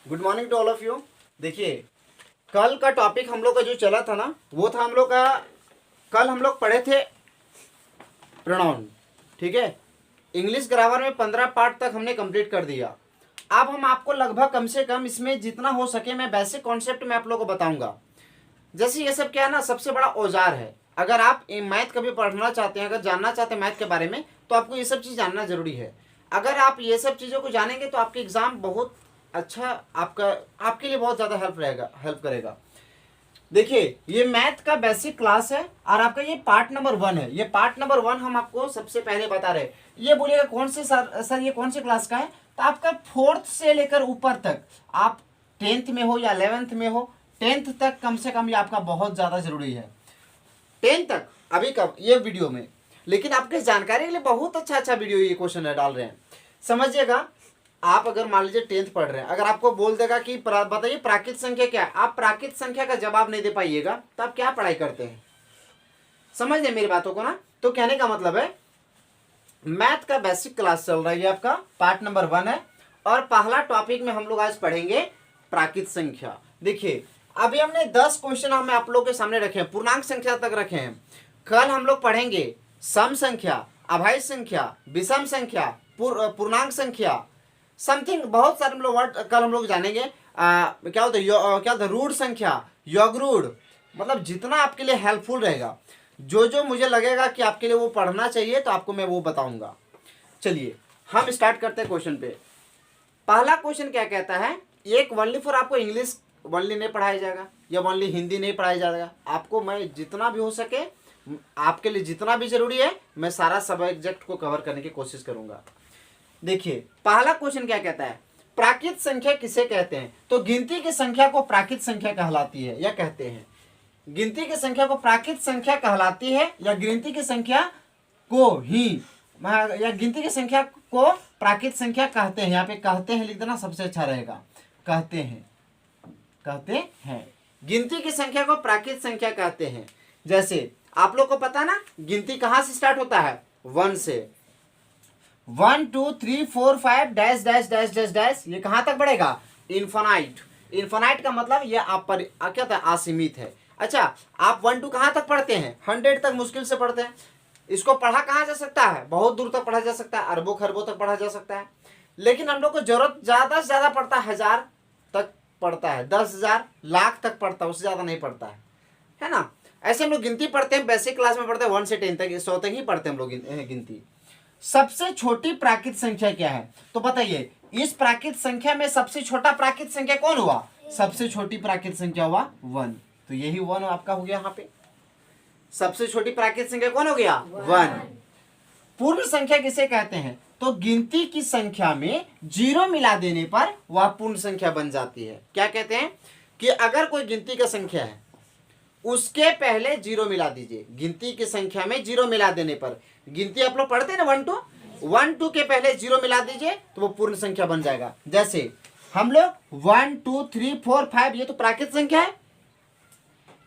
Good morning to all of you. देखिए, कल का टॉपिक हम लोग का जो चला था ना, वो था हम लोग का, कल हम लोग पढ़े थे प्रोनाउन। ठीक है, इंग्लिश ग्रामर में 15 पार्ट तक हमने कंप्लीट कर दिया। अब हम आपको लगभग कम से कम इसमें जितना हो सके मैं बेसिक कॉन्सेप्ट में आप लोगों को बताऊंगा। जैसे ये सब क्या है ना, सबसे बड़ा औजार है। अगर आप मैथ कभी पढ़ना चाहते हैं, अगर जानना चाहते हैं मैथ के बारे में, तो आपको ये सब चीज़ जानना जरूरी है। अगर आप ये सब चीज़ों को जानेंगे तो आपके एग्जाम बहुत अच्छा, आपके लिए बहुत ज़्यादा हेल्प करेगा। देखिए, ये मैथ का बेसिक क्लास है और आपका ये पार्ट नंबर 1 है। ये पार्ट नंबर 1 हम आपको सबसे पहले बता रहे हैं। ये बोलिएगा कौन से सर ये कौन से क्लास का है? तो आपका 4th से लेकर ऊपर तक, आप 10th में हो या 11th में हो, 10th तक कम से कम ये आपका बहुत ज़्यादा जरूरी है। 10th तक अभी कब ये वीडियो में, लेकिन आपके जानकारी के लिए बहुत अच्छा वीडियो ये क्वेश्चन डाल रहे हैं। समझिएगा, आप अगर मान लीजिए 10th पढ़ रहे हैं, अगर आपको बोल देगा कि बताइए प्राकृत संख्या क्या है, आप प्राकृत संख्या का जवाब नहीं दे पाइएगा तो आप क्या पढ़ाई करते हैं? समझ रहे मेरी बातों को ना? तो कहने का मतलब है, मैथ का बेसिक क्लास चल रहा है, ये आपका पार्ट नंबर 1 है और पहला टॉपिक में हम लोग आज पढ़ेंगे प्राकृत संख्या। देखिए, अभी हमने 10 क्वेश्चन हम आप लोगों के सामने रखे हैं, पूर्णांक संख्या तक रखे हैं। कल हम लोग पढ़ेंगे सम संख्या, अभाज्य संख्या, विषम संख्या, पूर्णांक संख्या, समथिंग बहुत सारे हम लोग वर्ड कल हम लोग जानेंगे। क्या होता है रूढ़ संख्या, योगरूढ़, मतलब जितना आपके लिए हेल्पफुल रहेगा, जो मुझे लगेगा कि आपके लिए वो पढ़ना चाहिए तो आपको मैं वो बताऊंगा। चलिए हम स्टार्ट करते हैं क्वेश्चन पे। पहला क्वेश्चन क्या कहता है, एक ओनली फॉर आपको इंग्लिश ओनली नहीं पढ़ाया जाएगा या ओनली हिंदी नहीं पढ़ाया जाएगा। आपको मैं जितना भी हो सके, आपके लिए जितना भी जरूरी है, मैं सारा सब्जेक्ट को कवर करने की कोशिश करूंगा। देखिए, पहला क्वेश्चन क्या कहता है, प्राकृत संख्या किसे कहते हैं? तो गिनती की संख्या को प्राकृत संख्या कहलाती है या कहते हैं। गिनती की संख्या को प्राकृत संख्या कहलाती है या गिनती की संख्या को ही या गिनती की संख्या को प्राकृत संख्या कहते हैं। यहाँ पे कहते हैं लिख देना, सबसे अच्छा रहेगा। कहते हैं गिनती की संख्या को प्राकृत संख्या कहते हैं। जैसे आप लोग को पता ना, गिनती कहाँ से स्टार्ट होता है? 1 से। 1 2 3 4 5 dash dash dash dash dash, ये कहाँ तक बढ़ेगा? इन्फिनाइट। इन्फिनाइट का मतलब ये आप पर क्या था? असीमित है। अच्छा, आप 1 2 कहाँ तक पढ़ते हैं? 100 तक मुश्किल से पढ़ते हैं। इसको पढ़ा कहाँ जा सकता है? बहुत दूर तक पढ़ा जा सकता है, अरबों खरबों तक पढ़ा जा सकता है। लेकिन हम लोग को जरूरत ज्यादा से ज्यादा पड़ता है 1000 तक पढ़ता है, 10,000 लाख तक पढ़ता है, उससे ज्यादा नहीं पढ़ता है ना? ऐसे हम लोग गिनती पढ़ते हैं, बेसिक क्लास में पढ़ते हैं 1 से 10 तक, 100 तक ही पढ़ते हैं हम लोग गिनती। सबसे छोटी प्राकृत संख्या क्या है? तो बताइए, इस प्राकृत संख्या में सबसे छोटा प्राकृत संख्या कौन हुआ? सबसे छोटी प्राकृत संख्या हुआ 1। तो यही 1 आपका हो गया। यहाँ पे सबसे छोटी प्राकृत संख्या कौन हो गया? 1। पूर्ण संख्या किसे कहते हैं? तो गिनती की संख्या में 0 मिला देने पर वह पूर्ण संख्या बन जाती है। क्या कहते हैं कि अगर कोई गिनती का संख्या है, उसके पहले 0 मिला दीजिए। गिनती की संख्या में 0 मिला देने पर, गिनती आप लोग पढ़ते हैं ना 1 2 के पहले 0 मिला दीजिए तो वो पूर्ण संख्या बन जाएगा। जैसे हम लोग 1 2 3 4 5, ये तो प्राकृत संख्या है,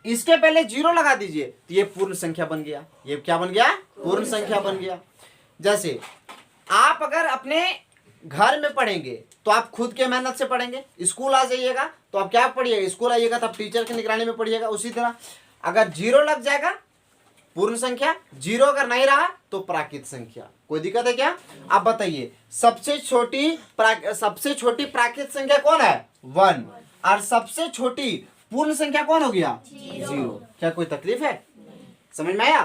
इसके पहले 0 लगा दीजिए तो ये पूर्ण संख्या बन गया। ये क्या बन गया? पूर्ण संख्या बन गया। जैसे आप अगर अपने घर में पढ़ेंगे तो आप खुद के मेहनत से पढ़ेंगे, स्कूल आ जाइएगा तो आप क्या पढ़िएगा? स्कूल आइएगा तो आप टीचर की निगरानी में पढ़िएगा। उसी तरह अगर 0 लग जाएगा पूर्ण संख्या, 0 अगर नहीं रहा तो प्राकृत संख्या। कोई दिक्कत है क्या? आप बताइए, सबसे छोटी प्राकृत संख्या कौन है? 1। और सबसे छोटी पूर्ण संख्या कौन हो गया? 0। क्या कोई तकलीफ है? समझ में आया?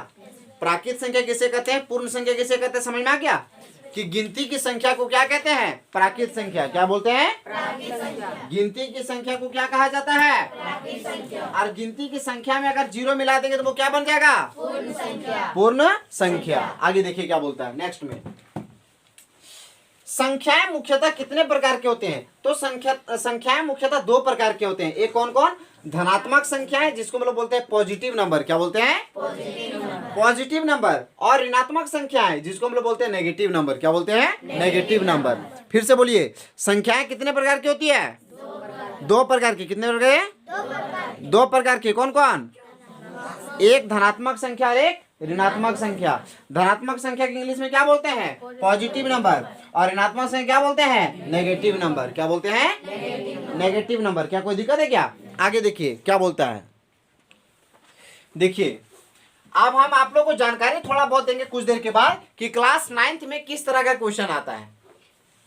प्राकृत संख्या किसे कहते हैं, पूर्ण संख्या किसे कहते हैं? समझ में आ गया कि गिनती की संख्या को क्या कहते हैं? प्राकृत संख्या। क्या बोलते हैं? प्राकृत संख्या। गिनती की संख्या को क्या कहा जाता है? प्राकृत संख्या। और गिनती की संख्या में अगर 0 मिला देंगे तो वो क्या बन जाएगा? पूर्ण संख्या। पूर्ण संख्या। आगे देखिए क्या बोलता है नेक्स्ट में। संख्याएं मुख्यतः कितने प्रकार के होते हैं? तो संख्याएं मुख्यतः 2 प्रकार के होते हैं। एक कौन कौन? धनात्मक संख्याएं, जिसको हम लोग बोलते हैं पॉजिटिव नंबर। क्या बोलते हैं? Positive number. और ऋणात्मक संख्याएं, जिसको हम लोग बोलते हैं नेगेटिव नंबर। क्या बोलते हैं? Negative number. फिर से बोलिए, संख्याएं कितने प्रकार की होती है? 2 प्रकार की। कितने प्रकार? 2 प्रकार की। कौन कौन? एक धनात्मक संख्या और एक ऋणात्मक संख्या। धनात्मक संख्या की इंग्लिश में क्या बोलते हैं? Positive number. और ऋणात्मक संख्या क्या बोलते हैं? Negative number. क्या बोलते हैं? Negative number. क्या कोई दिक्कत है क्या? आगे देखिए क्या बोलता है। देखिए अब हम आप लोग को जानकारी थोड़ा बहुत देंगे कुछ देर के बाद कि क्लास 9th में किस तरह का क्वेश्चन आता है,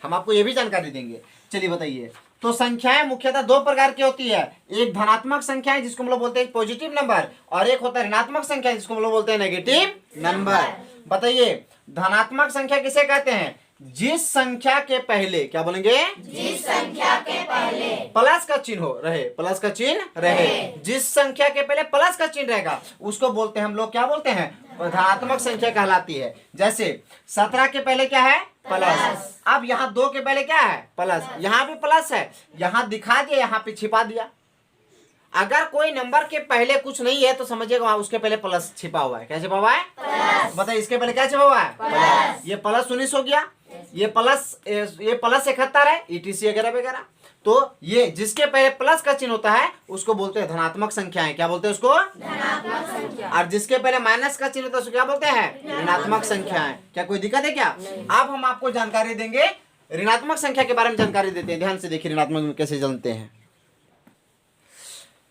हम आपको ये भी जानकारी देंगे। चलिए बताइए। तो संख्याएं मुख्यतः दो प्रकार की होती है, एक धनात्मक संख्याएं जिसको हम लोग बोलते हैं पॉजिटिव नंबर, और एक होता है ऋणात्मक संख्या जिसको हम लोग बोलते हैं नेगेटिव नंबर। बताइए धनात्मक संख्या किसे कहते हैं? जिस संख्या के पहले क्या बोलेंगे? जिस संख्या के पहले प्लस का चिन्ह हो रहे, प्लस का चिन्ह रहे, जिस संख्या के पहले प्लस का चिन्ह रहेगा उसको बोलते हैं हम लोग क्या बोलते हैं? धनात्मक संख्या कहलाती है। जैसे 17 के पहले क्या है? प्लस। अब यहाँ 2 के पहले क्या है? प्लस। यहाँ भी प्लस है, यहाँ दिखा दिया, यहाँ पे छिपा दिया। अगर कोई नंबर के पहले कुछ नहीं है तो समझिएगा उसके पहले प्लस छिपा हुआ है। क्या छिपा हुआ है? बताइए इसके पहले क्या छिपा हुआ है? प्लस। ये प्लस 19 हो गया, ये प्लस 71 है, ETC वगैरह वगैरह। तो ये जिसके पहले प्लस का चिन्ह होता है उसको बोलते हैं धनात्मक संख्याएं। क्या बोलते हैं उसको? धनात्मक संख्या। और जिसके पहले माइनस का चिन्ह होता है उसको क्या बोलते हैं? ऋणात्मक संख्याएं। क्या कोई दिक्कत है क्या? अब हम आपको जानकारी देंगे ऋणात्मक संख्या के बारे में, जानकारी देते हैं। ध्यान से देखिए ऋणात्मक में कैसे जानते हैं।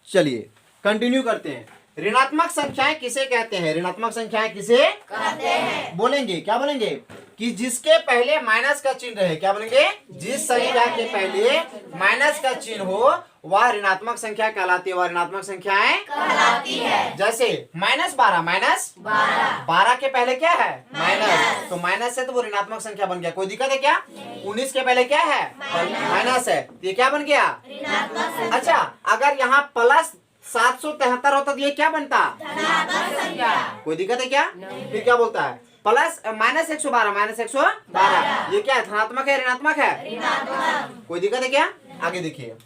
चलिए कंटिन्यू करते हैं। ऋणात्मक संख्याएं किसे कहते हैं? ऋणात्मक संख्याएं किसे कहते हैं? बोलेंगे क्या बोलेंगे? कि जिसके पहले माइनस का चिन्ह रहे। क्या बोलेंगे? जिस संख्या के पहले माइनस का चिन्ह हो वह ऋणात्मक संख्या कहलाती है, वह ऋणात्मक संख्याएं कहलाती है। जैसे -12, -12 के पहले क्या है? माइनस। तो माइनस है तो वो ऋणात्मक संख्या बन गया। कोई दिक्कत है क्या? 19 के पहले क्या है? माइनस है, ये क्या बन गया? ऋणात्मक संख्या। अच्छा अगर यहाँ प्लस 773 होता तो ये क्या बनता? धनात्मक संख्या। कोई दिक्कत है क्या? फिर क्या बोलता है? प्लस -112 ये क्या है? धनात्मक है ऋणात्मक है? ऋणात्मक। कोई दिक्कत है क्या? आगे देखिए।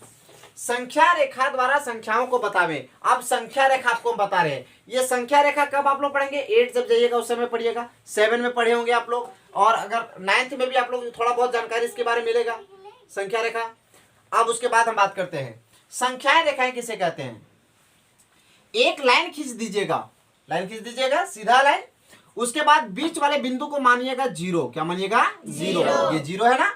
संख्या रेखा द्वारा संख्याओं को बतावे। अब संख्या रेखा आपको बता रहे हैं। ये संख्या रेखा कब आप लोग पढ़ेंगे? 8 जब जाइएगा उस समय पढ़िएगा, 7 में पढ़े होंगे आप लोग, और अगर 9th में भी आप लोग थोड़ा बहुत जानकारी इसके बारे में मिलेगा संख्या रेखा। अब उसके बाद हम बात करते हैं संख्याएं रेखाएं किसे कहते हैं। एक लाइन खींच दीजिएगा, लाइन खींच दीजिएगा सीधा लाइन, उसके बाद बीच वाले बिंदु को मानिएगा 0। क्या मानिएगा? 0। ये 0 है ना,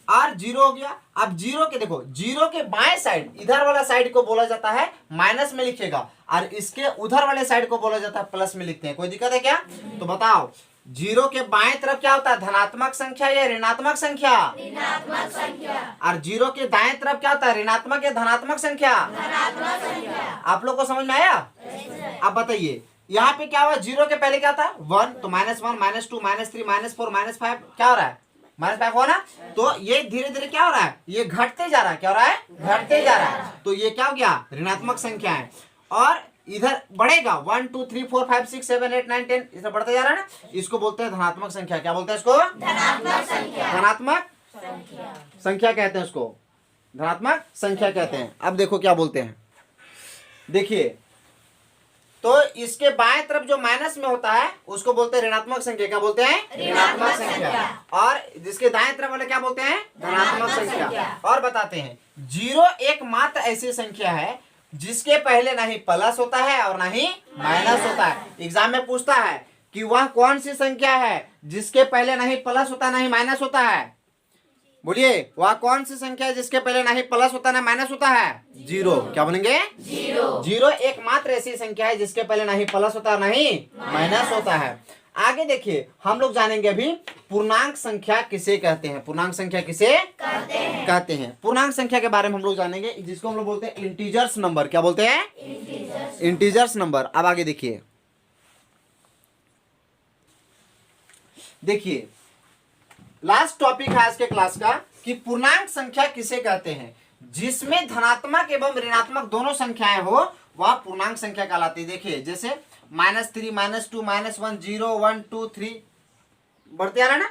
और 0 हो गया। अब 0 के देखो, 0 के बाएं साइड इधर वाला साइड को बोला जाता है माइनस में लिखेगा, और इसके उधर वाले साइड को बोला जाता है प्लस में लिखते हैं। कोई दिक्कत है क्या? तो बताओ 0 के बाएं तरफ क्या होता है? धनात्मक संख्या या ऋणात्मक संख्या? ऋणात्मक संख्या। और 0 के दाएं तरफ क्या होता है? ऋणात्मक या धनात्मक संख्या? धनात्मक संख्या। आप लोग को समझ में आया? अब बताइए यहाँ पे क्या हुआ? 0 के पहले क्या था? 1, तो -1, -2, -3, -4, -5 क्या हो रहा है? -5 हो ना। तो ये धीरे धीरे क्या हो रहा है? ये घटते जा रहा है। क्या हो रहा है? घटते जा रहा है। तो ये क्या हो गया? ऋणात्मक संख्या है। और इधर बढ़ेगा 1 2 3 4 5 6 7 8 9 10 इधर बढ़ते जा रहा है ना, इसको बोलते हैं धनात्मक संख्या। क्या बोलते हैं इसको? धनात्मक संख्या। धनात्मक संख्या। संख्या कहते हैं उसको, धनात्मक संख्या कहते हैं। अब देखो क्या बोलते हैं, देखिए तो इसके बाएं तरफ जो माइनस में होता है उसको बोलते हैं ऋणात्मक संख्या। क्या बोलते हैं? ऋणात्मक संख्या। और जिसके दाएं तरफ वाले क्या बोलते हैं? धनात्मक संख्या। और बताते हैं 0 एकमात्र ऐसी संख्या है जिसके पहले ना ही प्लस होता है और ना ही माइनस होता है। एग्जाम में पूछता है कि वह कौन सी संख्या है जिसके पहले ना ही प्लस होता है ना ही माइनस होता है। बोलिए वह कौन सी संख्या है जिसके पहले ना ही प्लस होता है ना माइनस होता है? 0। क्या बोलेंगे? 0 एकमात्र ऐसी संख्या है जिसके पहले ना ही प्लस होता है ना ही माइनस होता है। आगे देखिए हम लोग जानेंगे अभी पूर्णांक संख्या किसे कहते हैं। पूर्णांक संख्या किसे कहते हैं? पूर्णांक संख्या के बारे में हम लोग जानेंगे जिसको हम लोग बोलते हैं इंटीजर्स नंबर। क्या बोलते हैं? Integers number. अब आगे देखिए, देखिए लास्ट टॉपिक है आज के क्लास का कि पूर्णांक संख्या किसे कहते हैं। जिसमें धनात्मक एवं ऋणात्मक दोनों संख्याएं हो वह पूर्णांक संख्या कहलाती है। देखिए जैसे -3 -2 -1 0 1 2 3 बढ़ते आ रहा है ना,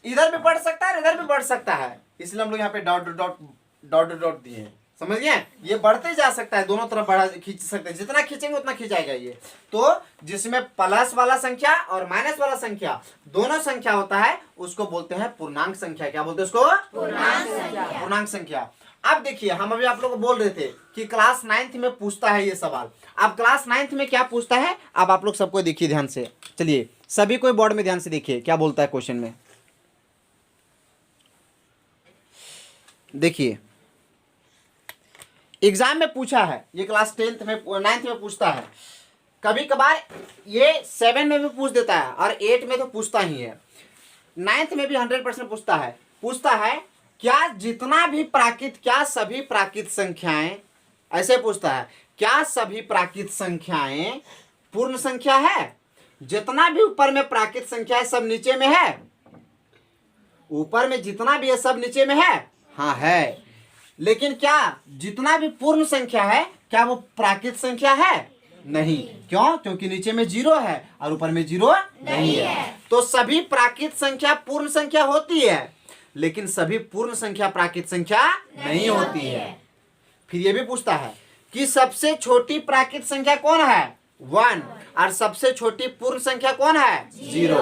इधर भी बढ़ सकता है इधर भी बढ़ सकता है, इसलिए हम लोग यहाँ पे डॉट डॉट डॉट डॉट दिए हैं। समझ गए? ये बढ़ते जा सकता है, दोनों तरफ बढ़ा खींच सकते हैं, जितना खींचेंगे उतना खींचाएगा ये। तो जिसमें प्लस वाला संख्या और माइनस वाला संख्या दोनों संख्या होता है उसको बोलते हैं पूर्णांक संख्या। क्या बोलते हैं उसको? पूर्णांक संख्या। पूर्णांक संख्या। अब देखिए हम अभी आप लोग को बोल रहे थे कि क्लास 9th में पूछता है ये सवाल। अब क्लास 9th में क्या पूछता है अब आप लोग सबको देखिए ध्यान से। चलिए सभी कोई बोर्ड में ध्यान से देखिए क्या बोलता है क्वेश्चन में। देखिए एग्जाम में पूछा है, ये क्लास 10th में 9th में पूछता है, कभी कभार ये 7 में भी पूछ देता है और 8 में तो पूछता ही है, 9th में भी 100% पूछता है क्या जितना भी क्या सभी प्राकृत संख्याएं, ऐसे पूछता है क्या सभी प्राकृत संख्याएं पूर्ण संख्या है? जितना भी ऊपर में प्राकृत संख्या है सब नीचे में है, ऊपर में जितना भी है सब नीचे में है, हाँ है, लेकिन क्या जितना भी पूर्ण संख्या है क्या वो प्राकृत संख्या है? नहीं। क्यों? क्योंकि नीचे में 0 है और ऊपर में 0 नहीं है। तो सभी प्राकृत संख्या पूर्ण संख्या होती है, लेकिन सभी पूर्ण संख्या प्राकृत संख्या नहीं होती है। फिर ये भी पूछता है कि सबसे छोटी प्राकृत संख्या कौन है? 1। और सबसे छोटी पूर्ण संख्या कौन है? 0।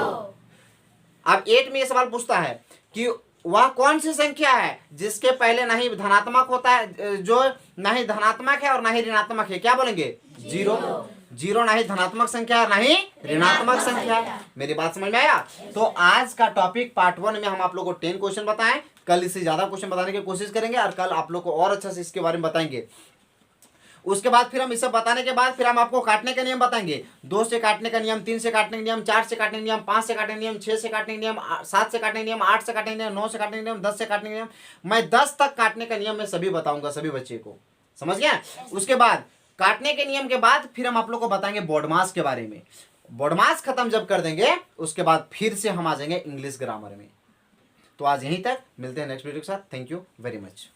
अब 8 में ये सवाल पूछता है कि वह कौन सी संख्या है जिसके पहले ना ही धनात्मक होता है, जो ना ही धनात्मक है और ना ही ऋणात्मक है? क्या बोलेंगे? 0। 0 ना ही धनात्मक संख्या है ना ही ऋणात्मक संख्या है। मेरी बात समझ में आया? तो आज का टॉपिक पार्ट 1 में हम आप लोगों को 10 क्वेश्चन बताएं, कल इससे ज्यादा क्वेश्चन बताने की कोशिश करेंगे और कल आप लोग को और अच्छा से इसके बारे में बताएंगे। उसके बाद फिर हम इसे बताने के बाद फिर हम आपको काटने का नियम बताएंगे, 2 से काटने का नियम, 3 से काटने का नियम, 4 से काटने का नियम, 5 से काटने का नियम, 6 से काटने का नियम, 7 से काटने का नियम, 8 से काटने का नियम, 9 से काटने का नियम, 10 से काटने का नियम। मैं 10 तक काटने का नियम मैं सभी बताऊंगा सभी बच्चे को, समझ गया? उसके बाद काटने के नियम के बाद फिर हम आप लोग को बताएंगे बॉडमास के बारे में। बॉडमास खत्म जब कर देंगे उसके बाद फिर से हम आ जाएंगे इंग्लिश ग्रामर में। तो आज यहीं तक, मिलते हैं नेक्स्ट वीडियो के साथ। Thank you very much.